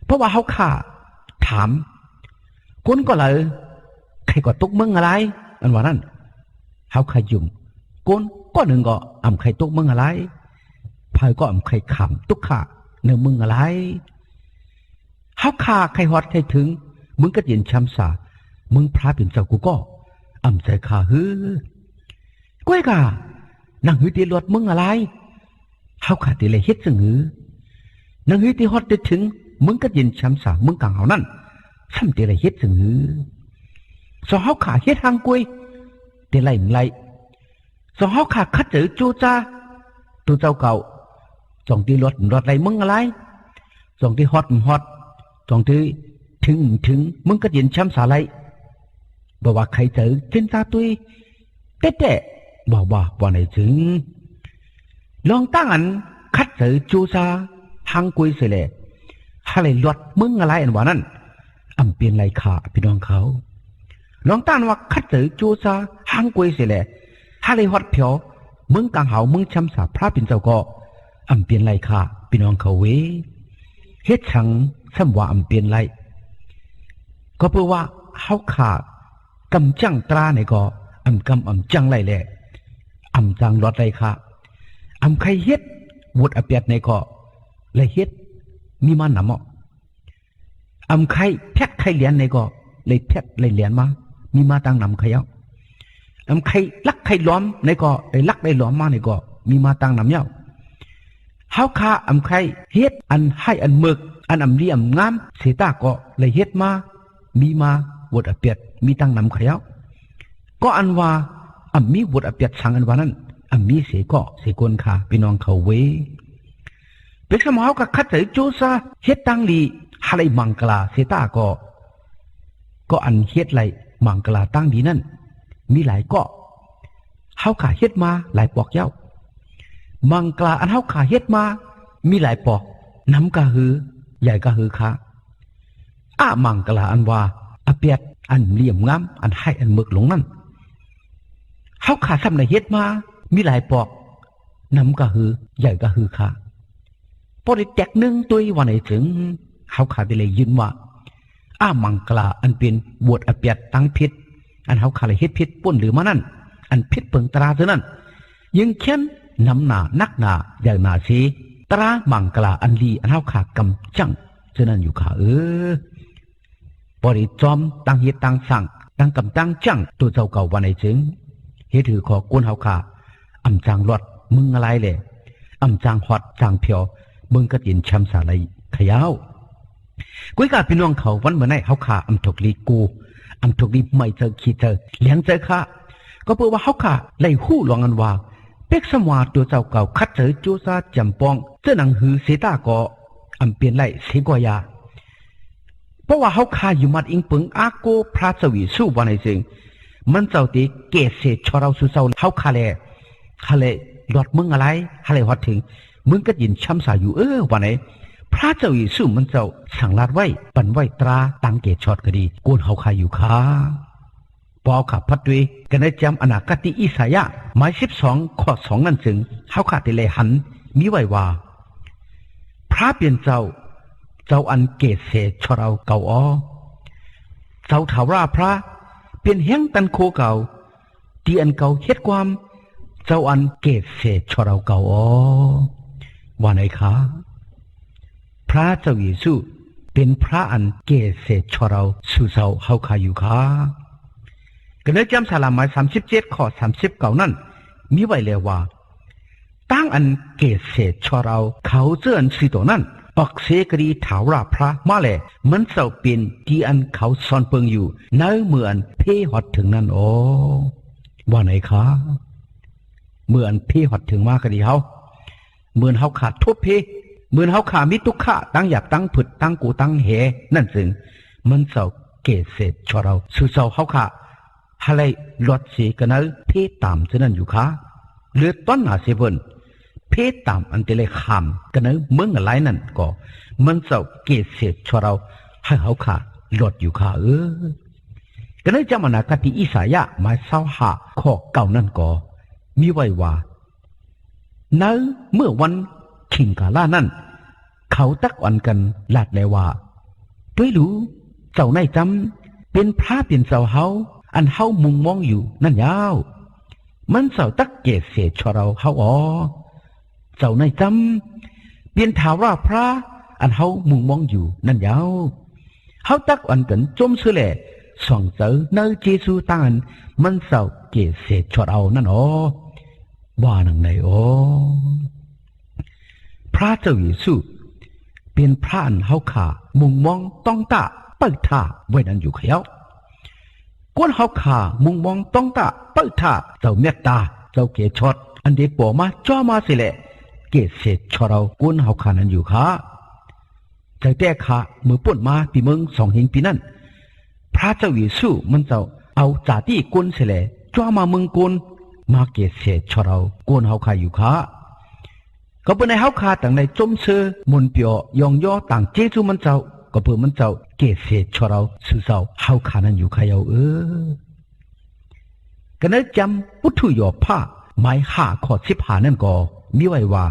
เพราะว่าเขาข่าถามคนก็เลยใครก็ตุกมึงอะไรอันว่านั่นเขาขยุ่มคนก็หนึ่งก็ใครตุกมึงอะไรพายก็ใครขำตุกข่าเนื้อมึงอะไรเขาข่าใครฮอดใครถึงมึงก็ยินช้ำสามึงพระเป็นเจ้ากูก็ใจข่าฮือก้วยกานั่งหือตีรถมึงอะไรเขาขาดตีเลยเฮ็ดซึ่งหือนั่งหือตีฮอดได้ถึงมึงก็ยินช้ำสามึงกังเอานั่นซ้ำตีเลยเฮ็ดซึ่งหือสองเขาขาเฮ็ดทางกุ้ยตีไรมึงไรสองเขาขาคัดจือจูจ้าตัวเจ้าเก่าสองตีรถไรมึงอะไรสองตีฮอดสองตีถึงมึงก็ยินช้ำสาไรบอกว่าใครเจอเส้นตาตุยแต่บอกว่าไหนถึงลองตั้งอันคัดเจอจูซาทางกุยเสเลยฮาเลยลวดมึงอะไรอันว่านั่นเปลี่ยนไรขาพี่น้องเขาลองตั้งว่าคัดเจอจูซาทางกุยเสเลยฮาเลยฮอดเผียวมึงกังเหามึงช้ำสาพระเป็นเจ้าก็เปลี่ยนไรขาพี่น้องเขาเวเฮ็ดชังซ้ำว่าเปลี่ยนไรก็เพราะว่าเขาขาดกำจังตราในก็จังไรแหละจังรถไรค่ะใครเฮ็ดวุดอเปียดในก็เลยเฮ็ดมีมาหนำอ่ะใครแพกใครเหรียญในก็เลยแพกเลยเหรียญมามีมาตั้งนำใครเอาใครลักใครล้อมในก็เลยลักได้ล้อมมาในก็มีมาตั้งนำเย้าเฮาคาใครเฮ็ดอันให้อันมึกอันเรียมงามเสตาก็เลยเฮ็ดมามีมาวุดอเปียดมีตั้งนำใครเอาก็อันว่ามีวุดอเปียดสังอันว่านั้นมีเสก็เสกวนขาพี่น้องเขาเวเป็นสมาวกับคัดใจโจซาเฮ็ดตั้งลีฮาไลมังกลาเสตาก็อันเฮ็ดไรมังกลาตั้งดีนั่นมีหลายเกาะเฮาขาเฮ็ดมาหลายปอกเย้ามังกลาอันเฮาขาเฮ็ดมามีหลายปอกน้ำกะฮือใหญ่กะฮือค่ะมังกลาอันว่าอเปียดอันเหลี่ยมงามอันให้อันมึกหลงนั่นเฮาขาซ้ำในเฮ็ดมามีหลายปอกน้ำกะฮือใหญ่กะฮือค่ะพอได้แตกหนึ่งตัววันไหนถึงเฮาขาได้เลยยืนว่ามังกลาอันเป็นบวชอเปียดตั้งพิษอันเฮาขาเลยเฮ็ดพิษป่นหรือมานั่นอันพิษเปิงตราเท่านั้นยังเขียนน้ำหนานักหนาใหญ่หนาสีตรามังกลาอันลีอันเฮาขากำจังเท่านั้นอยู่ค่ะบริจอมตั้งเฮ็ดตั้งสั่งตั้งกำตั้งจังตัวเจ้าเก่าวันไหนจึงเฮ็ดถือขอกวนเฮาขาจางรถมึงอะไรเลยจางฮอดจางเพียวมึงก็ยินช้ำสาไรขยาวกุ้ยกาพี่น้องเขาวันเมื่อไหร่เฮาขาถกลีกูถกลีไม่เจอขี้เจอเลี้ยงเจอค่ะก็เพื่อว่าเฮาขาไล่หู้หลวงอันว่าเป็กสมวาตัวเจ้าเก่าคัดเจอจูซาจำปองเจ้าหนังหือเสตาก็เปลี่ยนไล่เสกอยาเพราะว่าเขาคาอยู่มัดอิงปึงอาโกพระสวีสู้วันไหนสิงมันเจ้าตีเกศเศษชอเราสู้เจ้าเขาคาเลหลอดมึงอะไรฮาเลฮอดถึงมึงก็ยินช้ำสาอยู่วันไหนพระเจ้าอีสู้มันเจ้าสั่งลาดไว้ปั่นไว้ตราตังเกศชอดก็ดีโกนเขาคาอยู่ค่ะปอขับพัดด้วยกันได้จำอนาคติอิสายะหมาย12 ข้อ 2นั่นจึงเขาขาดติเลยหันมีไว้ว่าพระเปลี่ยนเจ้าอันเกศเศษชอเราเก่าเจ้าถาราพระเปลี่ยนแห้งตันโคเก่าที่อันเก่าเฮ็ดความเจ้าอันเกศเศษชอเราเก่าว่าไหนคะพระเจ้าเยซูเป็นพระอันเกศเศษชอเราสู่เจ้าเฮาคาอยู่ค่ะก็เลยจำสาลาหมาย37 ข้อ 39นั่นมีไว้แล้วว่าตั้งอันเกศเศษชอเราเขาเจื้อนสิโตนั่นปักเสกรีถาวราพระมาแลมันเจ้าเป็นที่อันเขาซ่อนเปิงอยู่ในเมื่ออันเพหอดถึงนั่นว่าไหนคะเมื่ออันเพหอดถึงมากก็ดีเฮาเมื่อเฮาขาดทุบเพเมื่อเฮาขามิตุขะตั้งหยาบตั้งผึดตั้งกูตั้งเหนั่นจึงมันเจ้าเกศเศษชอเราสู่เจ้าเฮาขาฮะเลยลดสีกันเอาเพตามเท่านั้นอยู่ค่ะเลือดต้นหนาเสเพิ่นเพตามอันเตเลขามกันเอาเมืองอะไรนั่นก็มันเจ้าเกศเศษชอเราให้เฮาขาลดอยู่ค่ะกันเอาจำอนาคติอิสายะหมาย25 ข้อ 9นั่นก็มีไว้ว่าในเมื่อวันขิงกาลานั่นเขาตักอันกันลาดเลยว่า ด้วยรู้เจ้าในจำเป็นพระเป็นเจ้าเฮาอันเฮามุงมองอยู่นั่นยาวมันเจ้าตักเกศเสชเราเฮาอ๋อเจ้าในจำเป็นถาว่าพระอันเฮามุงมองอยู่นั่นยาวเฮาตักอันกันจมซื่อแหล่ส่องเจอเนอเจซูตานมันเจ้าเกศเสชเรานั่นอ๋อว่านังไหนอ๋อพระเจ้าเยซูเป็นพระอันเฮาขามุงมองต้องตาเปิดท่าไว้นั่นอยู่เขียวก้นเฮาขามุงมองต้องตาเปิดท่าเจ้าเมตตาเจ้าเกชดอันเดปอมาจ้อมาสิแหละเกศเสชเราก้นเฮาขานั้นอยู่ขาใจแต่ขามือป่นมาปีเมืองสองหิงปีนั้นพระเจ้าเยซูมันเจ้าเอาจาติก้นสิแหละจ้อมาเมืองก้นมาเกศเสชเราก้นเฮาขาอยู่ขาก็เป็นในเฮาคาต่างในจมเสือมนเปียยองย่อต่างเจจูมันเจ้าก็เพื่อมันเจ้าเกศเสชเราสื่อเจ้าเฮาคานั้นอยู่ขยาวกันนั้นจำปุถุยอผ้าไม้ห้าขอ15นั่นก็มีไว้ว่า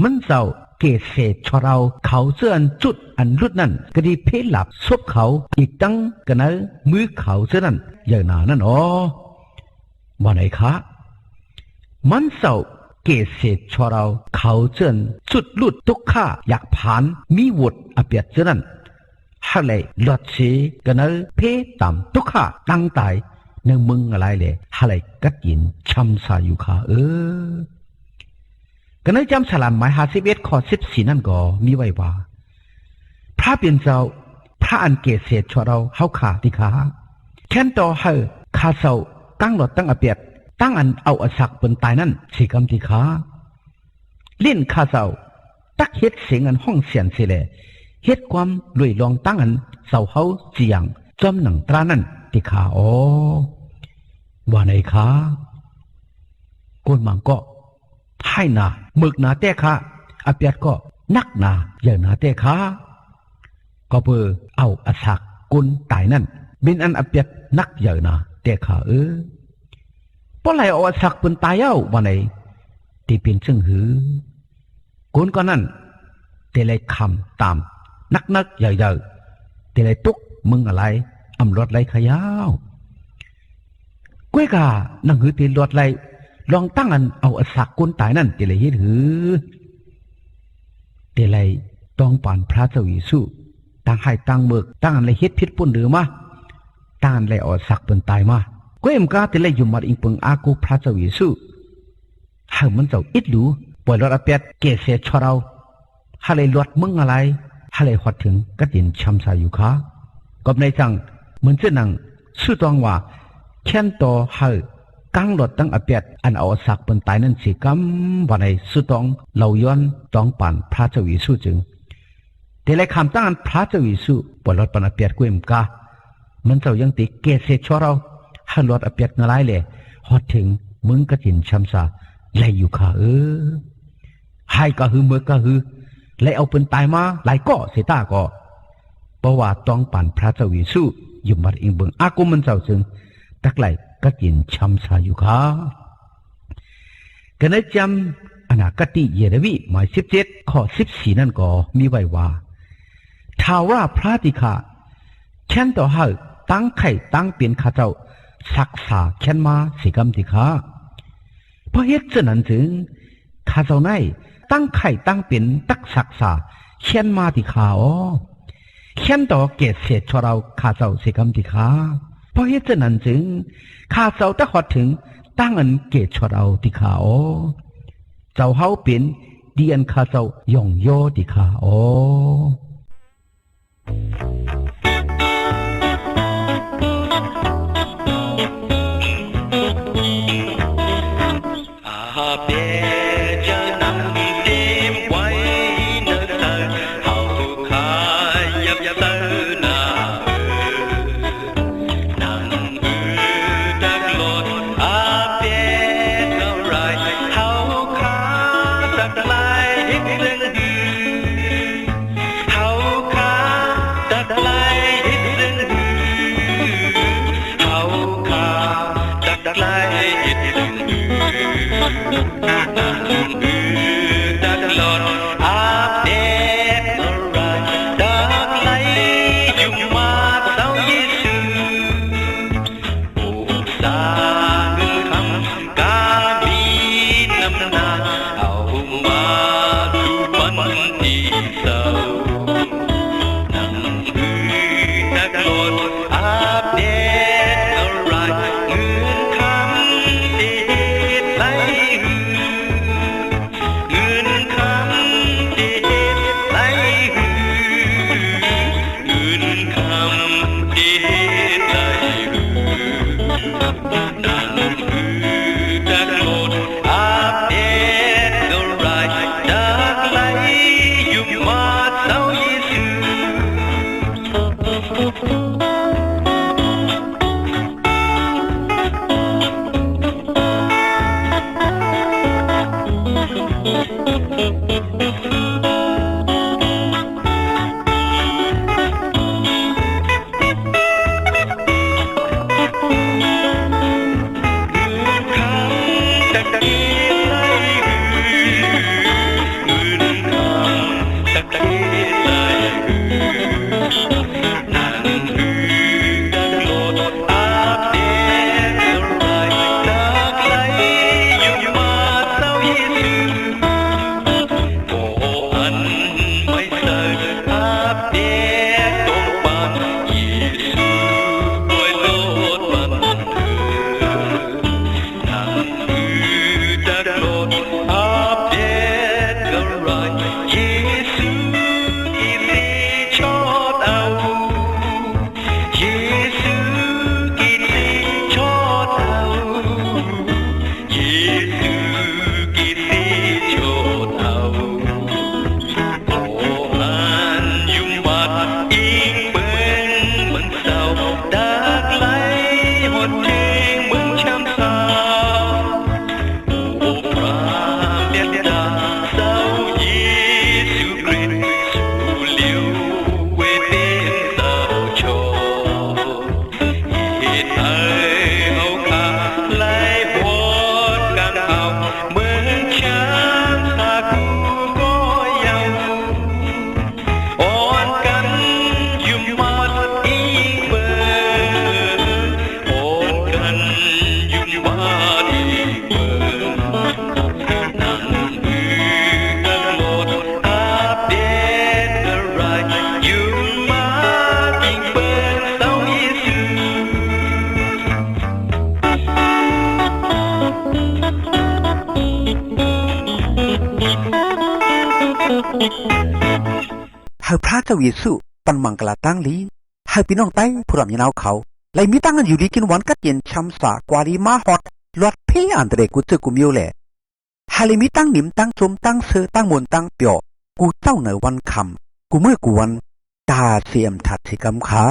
มันเจ้าเกศเสชเราเขาเสื้ออันจุดอันรุดนั่นก็ดีเพลหลับซบเขาอีกตั้งกันนั้นมือเขาเสื้อนั่นอย่างหนานั่นอ๋อว่าไหนคะมันเจ้าเกศเสชเราเขาเจินสุดลุดทุกข้าอยากผ่านมีวุดอเปียดเจนั้นฮะเลยหลอดเสกันเนอเพต่ำทุกข้าตั้งตายในมึงอะไรเลยฮะเลยกัดยินช้ำสาอยู่ค่ะกันเนอจำสลัมหมาย51ข้อ14นั่นก็มีไว้ว่าพระเป็นเจ้าพระอันเกศเสชเราเฮาขาติขาแค่นต่อเฮาข้าเศร้าตั้งหลอดตั้งอเปียดตั้งอันเอาอสักเป็นตายนั่นสิกำติขาเล่นข้าเจ้าตักเฮ็ดเสียงอันห้องเสียนเสแลเฮ็ดความรวยลองตั้งอันเสาเฮาเจียงจอมหนังตรานั่นติขาอ๋อว่าไหนขาก้นมังก็ให้นาหมึกนาแต่ขาอเปียดก็นักนาอย่านาแต่ขาก็เพื่อเอาอสักกุนตายนั่นเป็นอันอเปียดนักอย่านาแต่ขาเพราะไรเอาสักเป็นตายเอ้าวันไหนที่เป็นซึ่งหือคนก็นั่นแต่ไรคำตามนักใหญ่ๆแต่ไรตุกมึงอะไรอำรถไรขยาวก้วยกานั่งหือตีรถไรลองตั้งอันเอาสักคนตายนั่นแต่ไรเฮ็ดหือแต่ไรต้องป่านพระเจ้าเยซูตั้งให้ตั้งเบิกตั้งอันไรเฮ็ดพิษปุ่นหรือมาตั้งอันไรเอาสักเป็นตายมาก็เอ็มกาแต่เลยอยู่มาอิงปงอากูพระเจ้าเยซูหากมันเจ้าอิดหลูปล่อยรถอเปียดเกศเสชเราฮาเลยรถมึงอะไรฮาเลยหอดถึงกระตินช้ำสายอยู่ขากับในจังเหมือนเจ้านังสู้ตองว่าแค่นต่อฮากังรถตั้งอเปียดอันเอาสักเป็นตายนั่นสิกำวันในสู้ตองเหล่าย้อนต้องปั่นพระเจ้าเยซูจึงแต่เลยคำตั้งอันพระเจ้าเยซูปล่อยรถปันอเปียดก็เอ็มกามันเจ้ายังติเกศเสชเราฮัลโหลอเปียกนาไลเลยฮอดถึงมึงก็จินช้ำซาไล่อยู่ค่ะให้ก็ฮือเมื่อก็ฮือไล่เอาปืนตายมาไล่ก็เสตาก็เพราะว่าต้องปั่นพระเจ้าเยซูอยู่มาอิงเบิงอากุมันเจ้าจึงตักไล่ก็จินช้ำซาอยู่ค่ะกันได้จำอนาคติเยเรวีหมาย17ข้อ14นั่นก็มีไว้ว่าท้าวว่าพระติขาแค่นต่อให้ตั้งไข่ตั้งเปลี่ยนข้าเจ้าศักษาแค้นมาสิกรรมติขาเพราะเหตุฉะนั้นถึงข้าเจ้าในตั้งไข่ตั้งเป็นตักศักษาแค้นมาติขาแค้นต่อเกศเศษชเราข้าเจ้าสิกรรมติขาเพราะเหตุฉะนั้นถึงข้าเจ้าตะหอดถึงตั้งอันเกศชเราติขาเจ้าเฮาเป็นเดียนข้าเจ้าย่องโยติขาเฮา วันที่เศร้านั่งหือตะโกนอัปเดตอะไรเงินคำดีไหลหือเงินคำดีไหลหือเงินคำดีไหลหือนั่งหือตะโกนอัปเดตอะไรจากไหลอยู่มาเศร้าเยซู หากพระเจ้าเยซูปันมังกลาตั้งลีหากพี่น้องไต้ผู้รำยินเอาเขาไล่มีตั้งกันอยู่ดีกินวันกัดเย็นช้ำสากวารีมาฮอดลอดเพอันเดรกูเจอกูมิวแหละหากเลยมีตั้งหนิมตั้งจมตั้งเสือตั้งมนตั้งเปียวกูเจ้าเหนือวันคำกูเมื่อกูวันตาเสียมถัดสิกำขา